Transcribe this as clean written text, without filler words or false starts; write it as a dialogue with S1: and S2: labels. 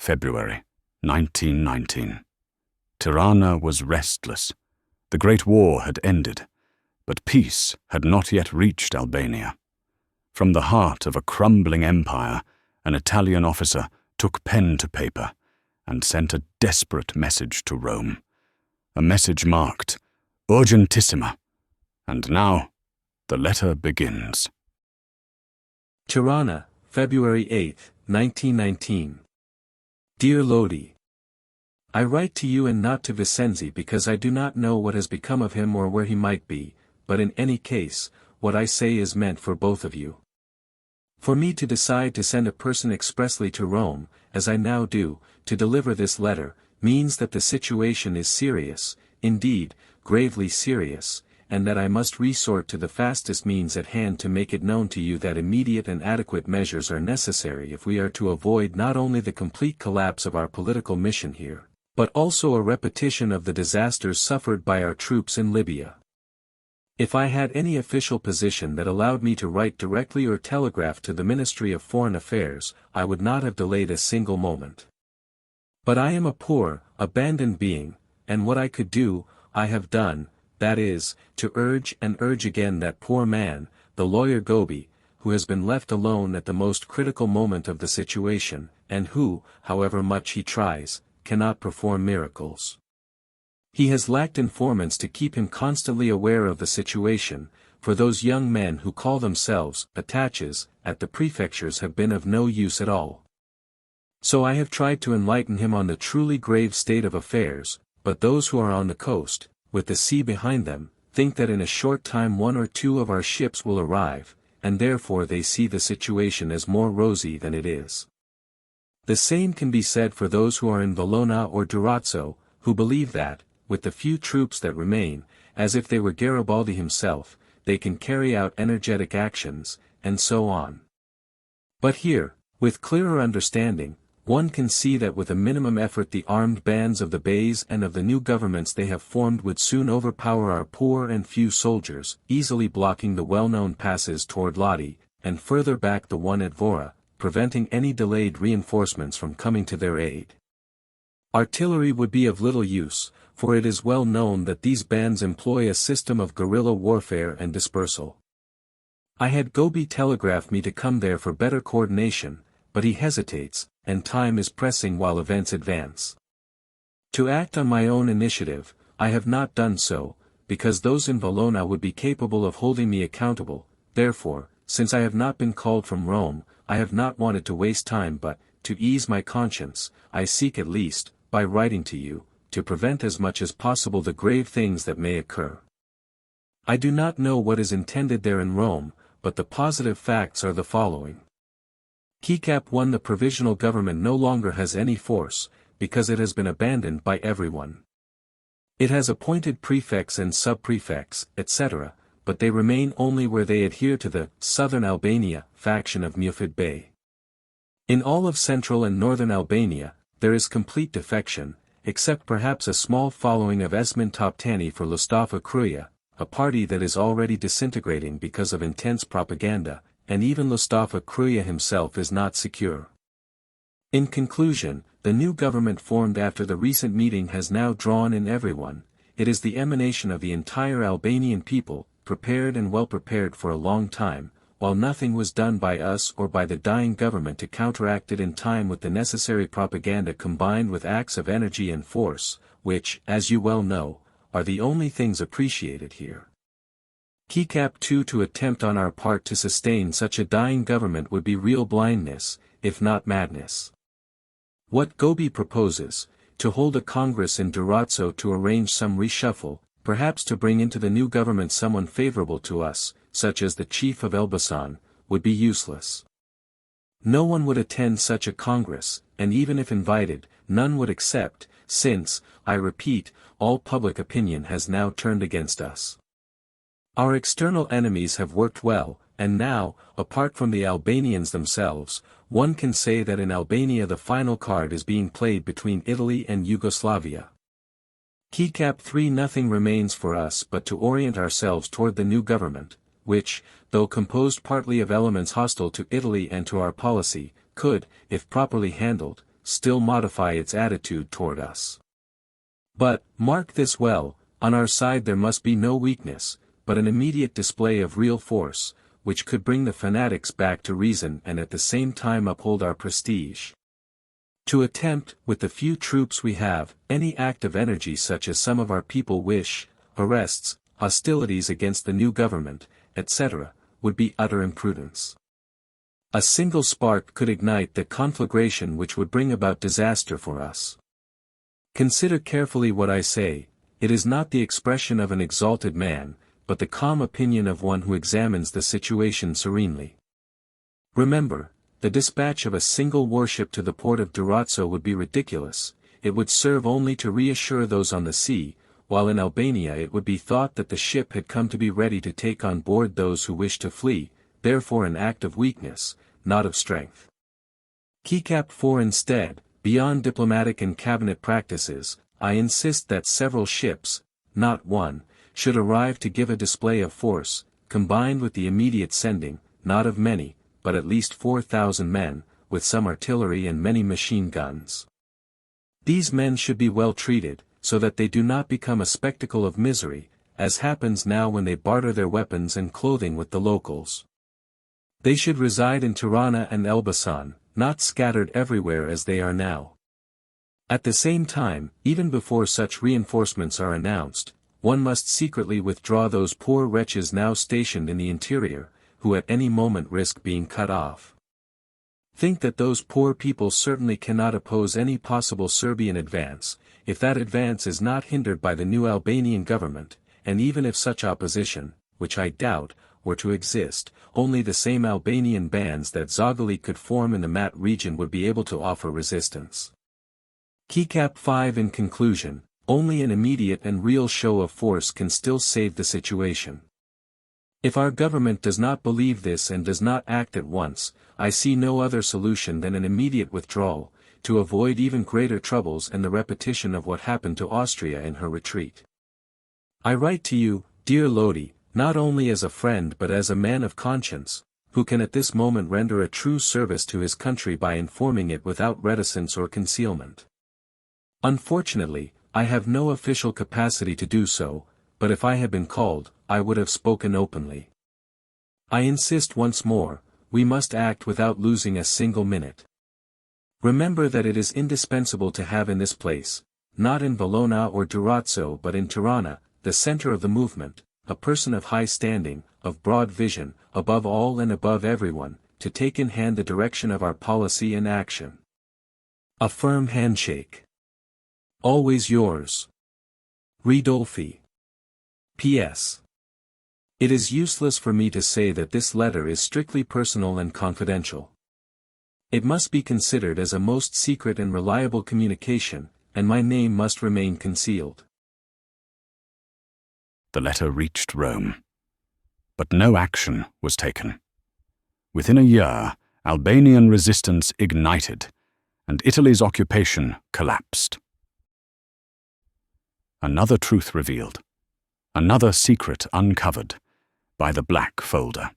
S1: February 1919. Tirana was restless. The Great War had ended, but peace had not yet reached Albania. From the heart of a crumbling empire, an Italian officer took pen to paper and sent a desperate message to Rome. A message marked URGENTISSIMA. And now, the letter begins.
S2: Tirana, February 8, 1919. Dear Lodi, I write to you and not to Vicenzi because I do not know what has become of him or where he might be, but in any case, what I say is meant for both of you. For me to decide to send a person expressly to Rome, as I now do, to deliver this letter, means that the situation is serious, indeed, gravely serious, and that I must resort to the fastest means at hand to make it known to you that immediate and adequate measures are necessary if we are to avoid not only the complete collapse of our political mission here, but also a repetition of the disasters suffered by our troops in Libya. If I had any official position that allowed me to write directly or telegraph to the Ministry of Foreign Affairs, I would not have delayed a single moment. But I am a poor, abandoned being, and what I could do, I have done, that is, to urge and urge again that poor man, the lawyer Gobi, who has been left alone at the most critical moment of the situation, and who, however much he tries, cannot perform miracles. He has lacked informants to keep him constantly aware of the situation, for those young men who call themselves attaches at the prefectures have been of no use at all. So I have tried to enlighten him on the truly grave state of affairs, but those who are on the coast, with the sea behind them, think that in a short time one or two of our ships will arrive, and therefore they see the situation as more rosy than it is. The same can be said for those who are in Valona or Durazzo, who believe that, with the few troops that remain, as if they were Garibaldi himself, they can carry out energetic actions, and so on. But here, with clearer understanding, one can see that with a minimum effort the armed bands of the Beys and of the new governments they have formed would soon overpower our poor and few soldiers, easily blocking the well-known passes toward Lodi, and further back the one at Vora, preventing any delayed reinforcements from coming to their aid. Artillery would be of little use, for it is well known that these bands employ a system of guerrilla warfare and dispersal. I had Gobi telegraph me to come there for better coordination, but he hesitates, and time is pressing while events advance. To act on my own initiative, I have not done so, because those in Valona would be capable of holding me accountable, therefore, since I have not been called from Rome, I have not wanted to waste time but, to ease my conscience, I seek at least, by writing to you, to prevent as much as possible the grave things that may occur. I do not know what is intended there in Rome, but the positive facts are the following. Kicap 1. The provisional government no longer has any force, because it has been abandoned by everyone. It has appointed prefects and sub-prefects, etc., but they remain only where they adhere to the Southern Albania faction of Mufid Bey. In all of central and northern Albania, there is complete defection, except perhaps a small following of Esmin Toptani for Mustafa Kruya, a party that is already disintegrating because of intense propaganda, and even Mustafa Kruya himself is not secure. In conclusion, the new government formed after the recent meeting has now drawn in everyone. It is the emanation of the entire Albanian people, prepared and well prepared for a long time, while nothing was done by us or by the dying government to counteract it in time with the necessary propaganda combined with acts of energy and force, which, as you well know, are the only things appreciated here. Kicap 2. To attempt on our part to sustain such a dying government would be real blindness, if not madness. What Gobi proposes, to hold a congress in Durazzo to arrange some reshuffle, perhaps to bring into the new government someone favorable to us, such as the chief of Elbasan, would be useless. No one would attend such a congress, and even if invited, none would accept, since, I repeat, all public opinion has now turned against us. Our external enemies have worked well, and now, apart from the Albanians themselves, one can say that in Albania the final card is being played between Italy and Yugoslavia. Kicap 3. Nothing remains for us but to orient ourselves toward the new government, which, though composed partly of elements hostile to Italy and to our policy, could, if properly handled, still modify its attitude toward us. But, mark this well, on our side there must be no weakness, but an immediate display of real force, which could bring the fanatics back to reason and at the same time uphold our prestige. To attempt, with the few troops we have, any act of energy such as some of our people wish, arrests, hostilities against the new government, etc., would be utter imprudence. A single spark could ignite the conflagration which would bring about disaster for us. Consider carefully what I say, it is not the expression of an exalted man, but the calm opinion of one who examines the situation serenely. Remember, the dispatch of a single warship to the port of Durazzo would be ridiculous, it would serve only to reassure those on the sea, while in Albania it would be thought that the ship had come to be ready to take on board those who wished to flee, therefore an act of weakness, not of strength. Keycap 4 Instead, beyond diplomatic and cabinet practices, I insist that several ships, not one, should arrive to give a display of force, combined with the immediate sending, not of many, but at least 4,000 men, with some artillery and many machine guns. These men should be well treated, so that they do not become a spectacle of misery, as happens now when they barter their weapons and clothing with the locals. They should reside in Tirana and Elbasan, not scattered everywhere as they are now. At the same time, even before such reinforcements are announced, one must secretly withdraw those poor wretches now stationed in the interior, who at any moment risk being cut off. Think that those poor people certainly cannot oppose any possible Serbian advance, if that advance is not hindered by the new Albanian government, and even if such opposition, which I doubt, were to exist, only the same Albanian bands that Zagali could form in the Mat region would be able to offer resistance. Keycap 5 In conclusion, only an immediate and real show of force can still save the situation. If our government does not believe this and does not act at once, I see no other solution than an immediate withdrawal, to avoid even greater troubles and the repetition of what happened to Austria in her retreat. I write to you, dear Lodi, not only as a friend but as a man of conscience, who can at this moment render a true service to his country by informing it without reticence or concealment. Unfortunately, I have no official capacity to do so, but if I had been called, I would have spoken openly. I insist once more, we must act without losing a single minute. Remember that it is indispensable to have in this place, not in Bologna or Durazzo but in Tirana, the center of the movement, a person of high standing, of broad vision, above all and above everyone, to take in hand the direction of our policy and action. A firm handshake. Always yours. Ridolfi. P.S. It is useless for me to say that this letter is strictly personal and confidential. It must be considered as a most secret and reliable communication, and my name must remain concealed.
S1: The letter reached Rome. But no action was taken. Within a year, Albanian resistance ignited, and Italy's occupation collapsed. Another truth revealed. Another secret uncovered by the black folder.